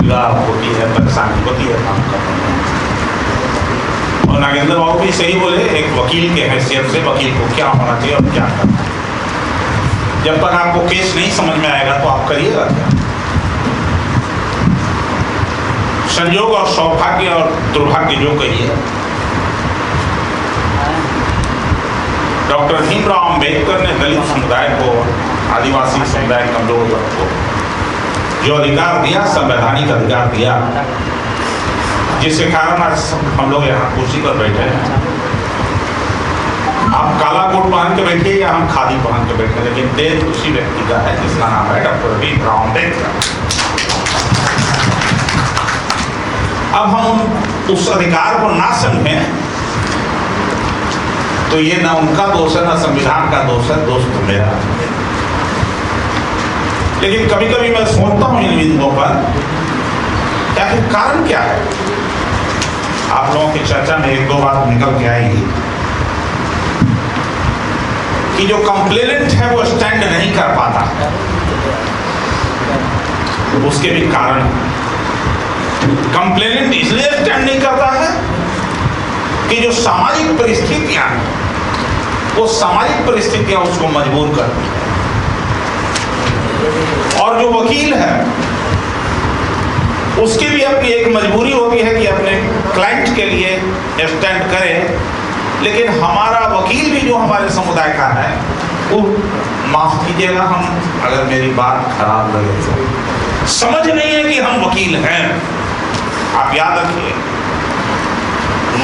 असुविधा होती है, परेशानी होती है काम करने में। और नागेंद्र बाबू भी सही बोले, एक वकील के हैसियत से वकील को क्या होना चाहिए और क्या करना है। जब तक आपको केस नहीं समझ में आएगा तो आप करिएगा क्या। संयोग और सौभाग्य और दुर्भाग्य जो कहिए, डॉक्टर भीमराव अंबेडकर ने दलित समुदाय को, आदिवासी समुदाय, कमजोर वर्ग को जो अधिकार दिया, संवैधानिक अधिकार दिया, जिसके कारण आज हम लोग यहाँ कुर्सी पर बैठे हैं। आप काला कोट पहन के बैठे या हम खादी पहन के बैठे, लेकिन देश उसी व्यक्ति का है जिसका नाम है डॉक्टर भीमराव अम्बेडकर। अब हम उस अधिकार को ना समझें तो ये ना उनका दोष है, ना संविधान का दोष है, दोष तो मेरा। लेकिन कभी कभी मैं सोचता हूं इन बिंदुओं पर कि आखिर कारण क्या है। आप लोगों की चर्चा में एक दो बात निकल के आएगी कि जो कंप्लेनेंट है वो स्टैंड नहीं कर पाता, उसके भी कारण। कंप्लेनेंट इसलिए स्टैंड नहीं करता है कि जो सामाजिक परिस्थितियां हैं, वो सामाजिक परिस्थितियां उसको मजबूर करती हैं। और जो वकील है उसकी भी अपनी एक मजबूरी होती है कि अपने क्लाइंट के लिए स्टैंड करे। लेकिन हमारा वकील भी जो हमारे समुदाय का है, वो माफ कीजिएगा हम अगर मेरी बात खराब लगे तो, समझ नहीं है कि हम वकील हैं। आप याद रखिए,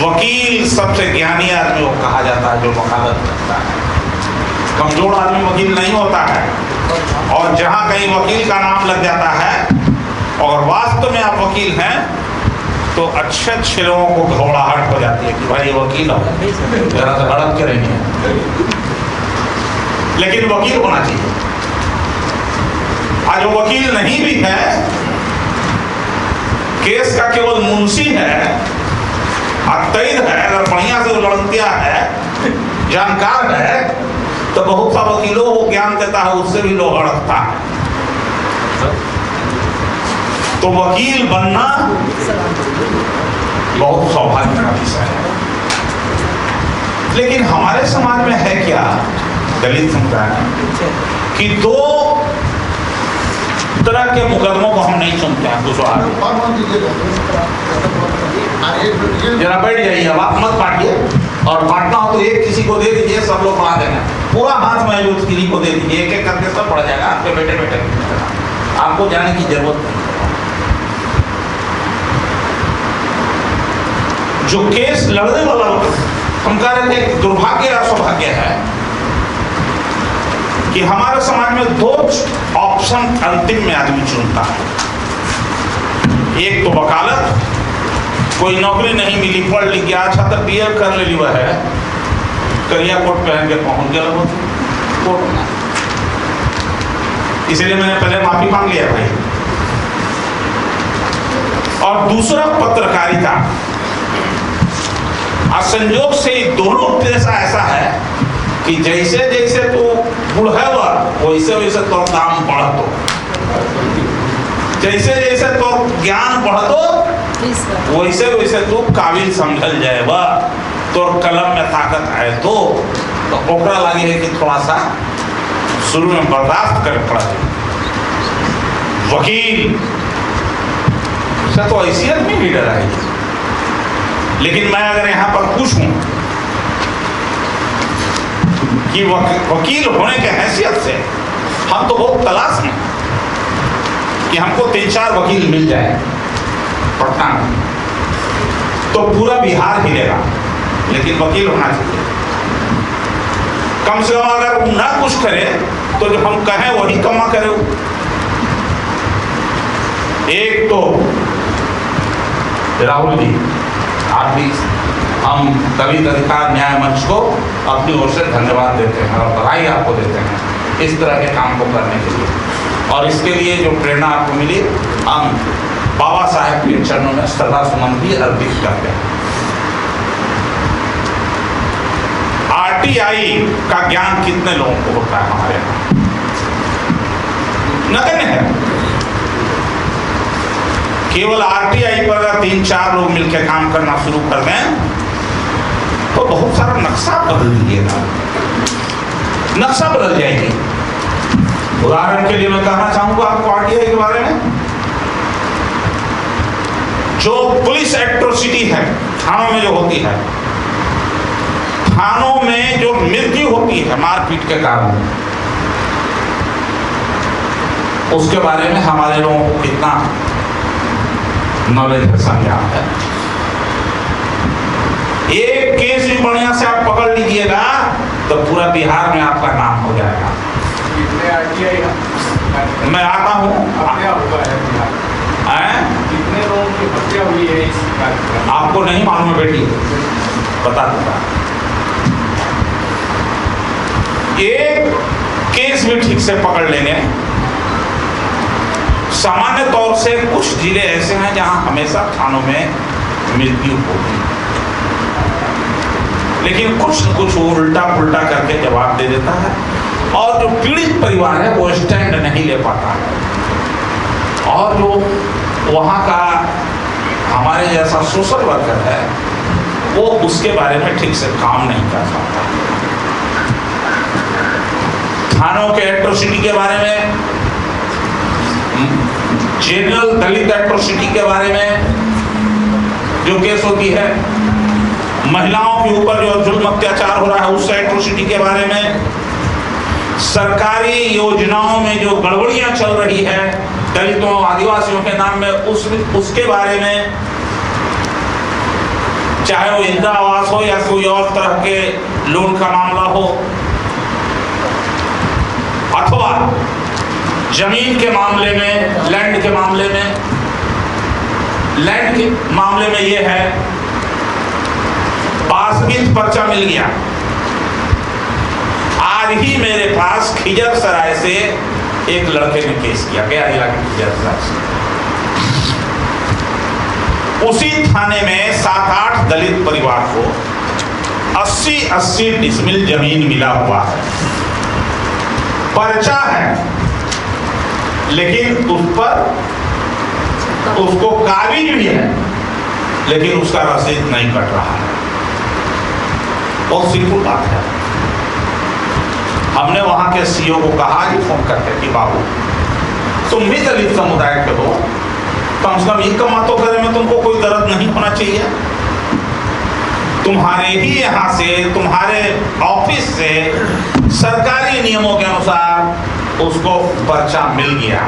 वकील सबसे ज्ञानी आदमी को कहा जाता है जो वकालत करता है। कमजोर आदमी वकील नहीं होता है। और जहां कहीं वकील का नाम लग जाता है और वास्तव में आप वकील हैं तो अच्छे अच्छे लोगों को घबराहट हो जाती है कि भाई ये वकील हो, जरा सा हड़प के रहेंगे। लेकिन वकील होना चाहिए। आज वो वकील नहीं भी है, केस का केवल मुंशी है, अतैद है, अगर बढ़िया से लड़किया है, जानकार है, तो बहुत सा वकीलों को ज्ञान देता है, उससे भी लोग अड़कता है। तो वकील बनना बहुत सौभाग्य का विषय है। लेकिन हमारे समाज में है क्या, दलित समुदाय में, कि दो तरह के मुकदमों को हम नहीं सुनते हैं। जरा बैठ जाइए, अब आप मत बांटिए, और बांटना हो तो एक किसी को दे दीजिए, सब लोग पढ़ा देंगे। पूरा हाथ में जो किसी को दे दीजिए, एक एक करके सब पढ़ जाएगा। आपके बेटे बेटे आपको जाने की जरूरत नहीं। जो केस लड़ने वाला हम कह रहे थे, दुर्भाग्य या सौभाग्य है कि हमारे समाज में दो ऑप्शन अंतिम में आदमी चुनता है। एक तो वकालत, कोई नौकरी नहीं मिली, पढ़ लिख गया, अच्छा तक बीएड कर ले लिया है, करिया कोट पहन के पहुंच गया कोर्ट में। इसलिए मैंने पहले माफी मांग लिया भाई। और दूसरा पत्रकारिता। संयोग से दोनों पेशा ऐसा है कि जैसे जैसे तू बुढ़ेगा वैसे वैसे तो काम बढ़तो, जैसे जैसे तो ज्ञान बढ़तो वैसे वैसे तू काबिल समझल जाएगा, तो कलम में ताकत आए तो ओकरा लगे है कि थोड़ा सा शुरू में बर्दाश्त कर पड़ा। वकील से तो हैसियत में भी डराएगी। लेकिन मैं अगर यहाँ पर पूछूं कि वकील होने के हैसियत से हम तो बहुत तलाश में कि हमको 3-4 वकील मिल जाए पटना में, तो पूरा बिहार हिलेगा। लेकिन वकील होना चाहिए। कम से कम अगर वो ना कुछ करे तो जो हम कहें वही कमा करे। एक तो राहुल जी, आप भी, हम दलित अधिकार न्याय मंच को अपनी ओर से धन्यवाद देते हैं और बधाई आपको देते हैं इस तरह के काम को करने के लिए। और इसके लिए जो प्रेरणा आपको मिली, हम बाबा साहेब के चरणों में श्रद्धा सुमन भी अर्पित करते हैं। आरटीआई का ज्ञान कितने लोगों को होता है हमारे यहाँ? नगण्य है। केवल आरटीआई पर अगर 3-4 लोग मिलकर काम करना शुरू कर दें तो बहुत सारा नक्शा बदल दीजिएगा, नक्शा बदल जाएगी। उदाहरण के लिए मैं कहना चाहूंगा आपको आरटीआई के बारे में, जो पुलिस एट्रोसिटी है थानों में जो होती है, थानों में जो मृत्यु होती है मारपीट के कारण, उसके बारे में हमारे लोगों को कितना नॉलेज है, संज्ञान है। एक केस भी बढ़िया से आप पकड़ लीजिएगा तो पूरा बिहार में आपका नाम हो जाएगा। मैं आता हूँ, कितने लोगों की हत्या हुई है इस कार्यक्रम? आपको नहीं मालूम है बेटी, बता दूंगा। एक केस भी ठीक से पकड़ लेंगे। सामान्य तौर से कुछ जिले ऐसे हैं जहां हमेशा थानों में मृत्यु होती है, लेकिन कुछ न कुछ उल्टा पुल्टा करके जवाब दे देता है और जो पीड़ित परिवार है वो स्टैंड नहीं ले पाता है, और जो वहाँ का हमारे जैसा सोशल वर्कर है वो उसके बारे में ठीक से काम नहीं कर सकता। थानों के एट्रोसिटी के बारे में, जनरल दलित एट्रोसिटी के बारे में जो केस होती है, महिलाओं के ऊपर जो जुल्म अत्याचार हो रहा है उस एट्रोसिटी के बारे में, सरकारी योजनाओं में जो गड़बड़ियां चल रही है दलितों आदिवासियों के नाम में उसके बारे में, चाहे वो इंदिरा आवास हो या कोई और तरह के लोन का मामला हो, अथवा जमीन के मामले में, लैंड के मामले में। लैंड के मामले में ये है, पासबुक पर्चा मिल गया। आज ही मेरे पास खिजर सराय से एक लड़के ने केस किया, गया जिला के खिजर सराय से। उसी थाने में 7-8 दलित परिवार को 80-80 डिसमिल जमीन मिला हुआ है, पर्चा है, लेकिन उस पर उसको कागज भी है, लेकिन उसका रसीद नहीं कट रहा है। बहुत सिंपल बात है। हमने वहां के सीईओ को कहा कि फोन करके कि बाबू तुम भी दलित समुदाय के हो, कम से कम इनकम तो करे में तुमको कोई दर्द नहीं होना चाहिए। तुम्हारे ही यहाँ से, तुम्हारे ऑफिस से सरकारी नियमों के अनुसार उसको पर्चा मिल गया,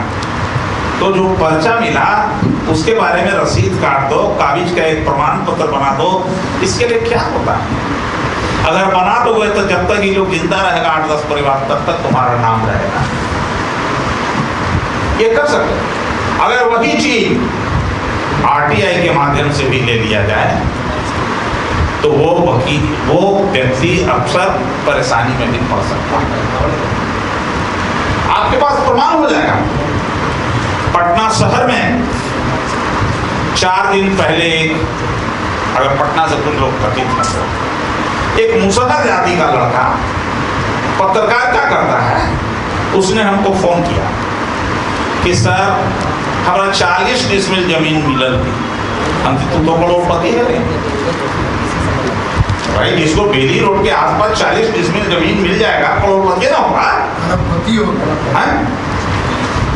तो जो पर्चा मिला उसके बारे में रसीद काट दो, कागज का एक प्रमाण पत्र बना दो। इसके लिए क्या होता है? अगर बना दोगे तो जब तक ये लोग जिंदा रहेगा 8-10 परिवार, तब तक तुम्हारा नाम रहेगा। ये कर सकते। अगर वही चीज आरटीआई के माध्यम से भी ले लिया जाए तो वो व्यक्ति अक्सर परेशानी में भी पड़ सकता है। आपके पास प्रमाण हो जाएगा। पटना शहर में 4 दिन पहले, अगर पटना से कुछ लोग कथित हैं, एक मुसहर जाति का लड़का पत्रकारिता करता है, उसने हमको फोन किया कि सर हमारा 40 डिसमिल जमीन मिलल थी। हम तुम तो करोड़पति है भाई, जिसको बेली रोड के आसपास 40 डिसमिल जमीन मिल जाएगा करोड़पति ना होगा?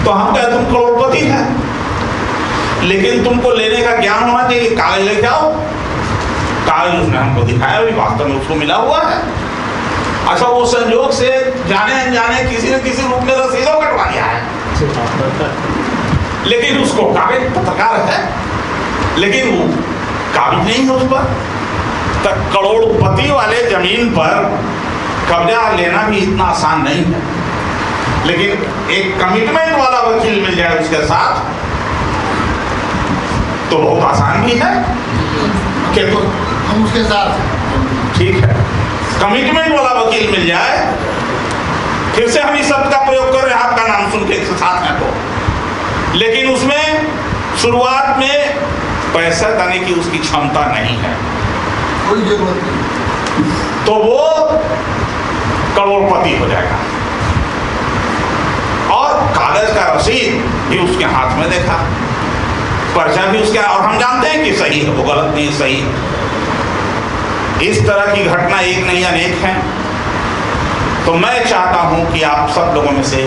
तो हम कहते तुम करोड़पति है, लेकिन तुमको लेने का ज्ञान होना चाहिए। कागज लेके आओ। कागज उसने हमको दिखाया, भी वास्तव में उसको मिला हुआ है। अच्छा, वो संयोग से जाने अनजाने किसी न किसी रूप में रसीदों कटवा दिया है, लेकिन उसको कागज, पत्रकार है लेकिन वो कागज नहीं है उस पर। तक करोड़पति वाले जमीन पर कब्जा लेना भी इतना आसान नहीं है, लेकिन एक कमिटमेंट वाला वकील मिल जाए उसके साथ तो बहुत आसान भी है। कि तो हम उसके साथ ठीक है, कमिटमेंट वाला वकील मिल जाए। फिर से हम इस शब्द का प्रयोग कर रहे हैं, आपका नाम सुन के साथ में तो, लेकिन उसमें शुरुआत में पैसा देने की उसकी क्षमता नहीं है, कोई जरूरत नहीं, तो वो करोड़पति हो जाएगा। और कागज का रसीद भी उसके हाथ में देखा, पर्चा भी उसके, और हम जानते हैं कि सही है, वो गलत नहीं, सही है। इस तरह की घटना एक नहीं अनेक हैं। तो मैं चाहता हूं कि आप सब लोगों में से,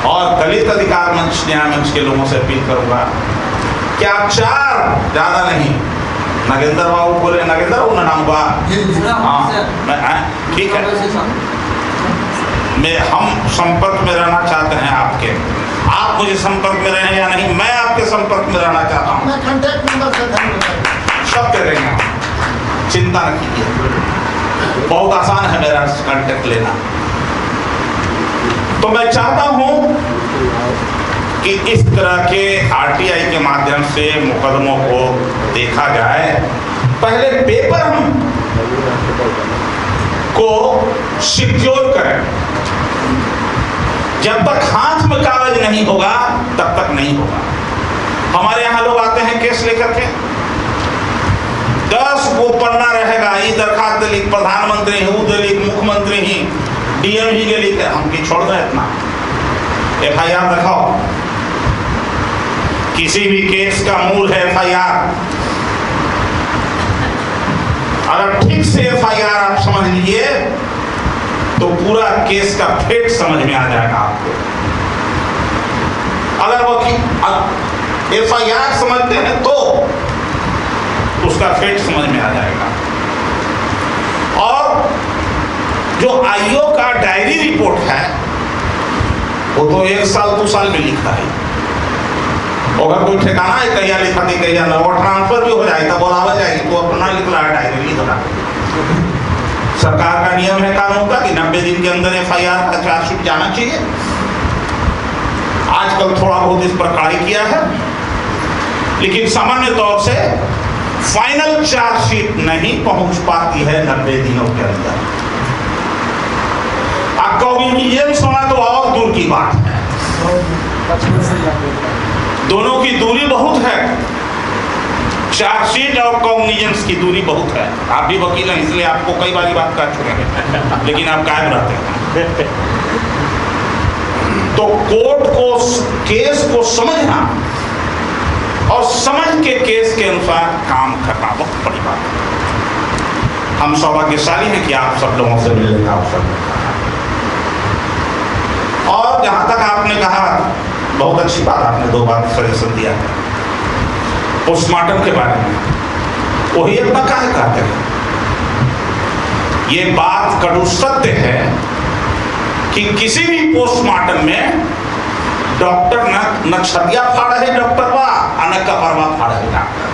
और दलित अधिकार मंच, न्याय मंच के लोगों से अपील करूंगा कि आप 4, ज्यादा नहीं, नागेंद्र बाबू बोले, नागेंद्र बाबू नाम हुआ, हाँ, ठीक है, हम संपर्क में रहना चाहते हैं आपके, आप मुझे संपर्क में रहें या नहीं, मैं आपके संपर्क में रहना चाहता हूँ। मैं कांटेक्ट नंबर सब दे देंगे, चिंता न कीजिए, बहुत आसान है मेरा कांटेक्ट लेना। तो मैं चाहता हूं कि इस तरह के आरटीआई के माध्यम से मुकदमों को देखा जाए। पहले पेपर हम को सिक्योर करें, जब तक हाथ में कागज नहीं होगा तब तक नहीं होगा। हमारे यहां लोग आते हैं केस लेकर के, 10 वो पन्ना रहेगा, ये दरखास्त लिख, प्रधानमंत्री ही, वो लिख, मुख्यमंत्री ही, डीएम ही के लिख, हम की छोड़ दें इतना। FIR दिखाओ, किसी भी केस का मूल है FIR। अगर ठीक से FIR आप समझ लीजिए तो पूरा केस का फेट समझ में आ जाएगा आपको। अगर वो FIR समझते हैं तो उसका फेट समझ में आ जाएगा। और जो आईओ का डायरी रिपोर्ट है वो तो 1 साल 2 साल में लिखा है। अगर कोई ठिकाना है कहिया लिखा थी कहिया ना, और ट्रांसफर भी हो जाए तो बोलावा जाएगी तो अपना लिख रहा है डायरी लिख रहा। सरकार का नियम है कानून का कि 90 दिन के अंदर FIR का चार्जशीट जाना चाहिए। आजकल थोड़ा बहुत इस पर कड़ाई किया है, लेकिन सामान्य तौर से फाइनल चार्जशीट नहीं पहुंच पाती है 90 दिनों के अंदर। कॉग्निजेंस होना तो और दूर की बात है, दोनों की दूरी बहुत है। चार्जशीट और कॉग्निजेंस की दूरी बहुत है। आप भी वकील हैं इसलिए आपको कई बार बात कर चुके हैं, लेकिन आप कायम रहते हैं। तो कोर्ट को केस को समझना और समझ के केस के अनुसार काम करना बहुत बड़ी बात है। हम सौभाग्यशाली हैं कि आप सब लोगों से मिलने का अवसर मिलता है। और जहां तक आपने कहा, बहुत अच्छी बात, आपने 2 बात सजेशन दिया है पोस्टमार्टम के बारे में, वही अपना काहे कहते हैं। ये बात कड़ू सत्य है कि किसी भी पोस्टमार्टम में डॉक्टर न छतिया फाड़ा है डॉक्टर बा, न कपरवा फाड़ा है डॉक्टर।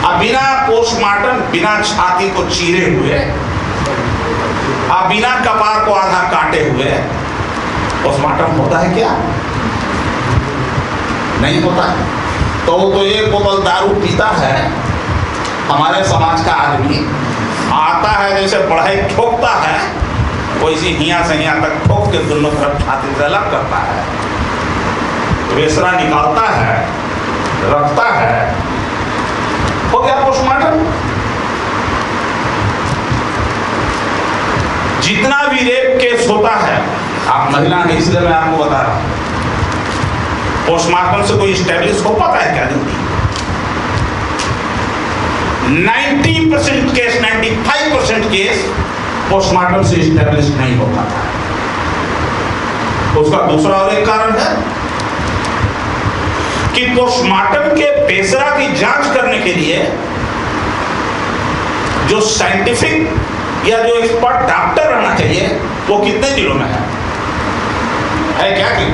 अब बिना पोस्टमार्टम, बिना छाती को चीरे हुए, अब बिना कपार को आधा काटे हुए पोस्टमार्टम होता है क्या? नहीं होता है। तो एक बोतल दारू पीता है हमारे समाज का आदमी, आता है जैसे बढ़ाई ठोकता है, वैसे हिया से हिया तक ठोक के दोनों तरफ छाती से अलग करता है, रेसरा निकालता है, रखता है, हो गया पोस्टमार्टम। जितना भी रेप केस होता है, आप महिला हैं इसलिए मैं आपको बता रहा हूं, पोस्टमार्टम से कोई स्टैब्लिश हो पाता है क्या? जल्दी 90% केस, 95% केस पोस्टमार्टम से स्टैब्लिश नहीं हो पाता है। उसका दूसरा और एक कारण है कि पोस्टमार्टम के पेशरा की जांच करने के लिए जो साइंटिफिक या जो एक्सपर्ट डॉक्टर रहना चाहिए वो कितने जिलों में है क्या कि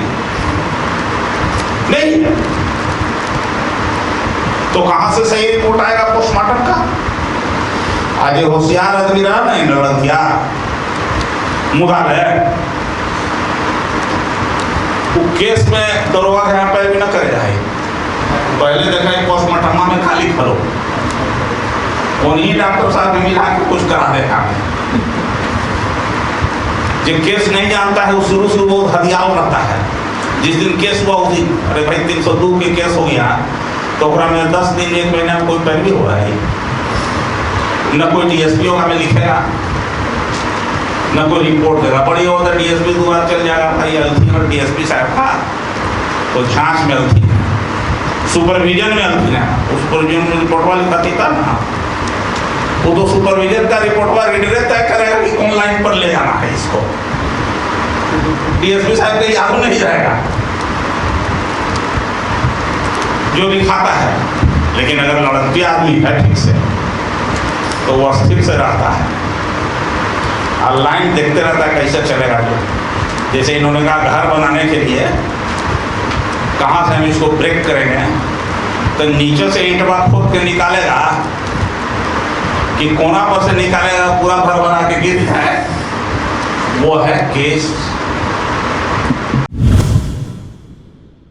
नहीं? तो कहां से सही रिपोर्ट आएगा पोस्टमार्टम का? आज होशियार आदमी रहा नहीं लड़किया मुदाले वो केस में दरोगा के यहाँ पे भी ना करे जाए। पहले देखा पोस्टमार्टम में खाली खड़ो, उन्हीं डॉक्टर साहब ने मिला के कुछ करा देखा। जो केस नहीं जानता है वो शुरू बहुत हदियाल रहता है। जिस दिन केस हुआ उस दिन, अरे भाई 302 के केस हो गया तो में 10 दिन 1 महीना में कोई पैरवी हो रहा है, न कोई DSPO का में लिखेगा, न कोई रिपोर्ट देगा। बड़ी हो तो DSP दोबारा चल जाएगा भाई DSP साहब का तो जांच में अलथी सुपरविजन में अलथी ना, उस सुपरविजन में रिपोर्टवा लिखाती था ना, वो तो सुपरविजन का रिपोर्टवा रीडर तय करेगा कि कौन लाइन पर ले जाना है इसको, डीएसपी साहब का याद नहीं रहेगा जो लिखाता है। लेकिन अगर लड़की आदमी है ठीक से तो वो अस्थिर से रहता है और लाइन देखते रहता है कैसे चलेगा। जो जैसे इन्होंने कहा घर बनाने के लिए कहाँ से हम इसको ब्रेक करेंगे, तो नीचे से ईंटवा खोद के निकालेगा कि कोना पर से निकालेगा, पूरा घर बना के गिर जाए, वो है केस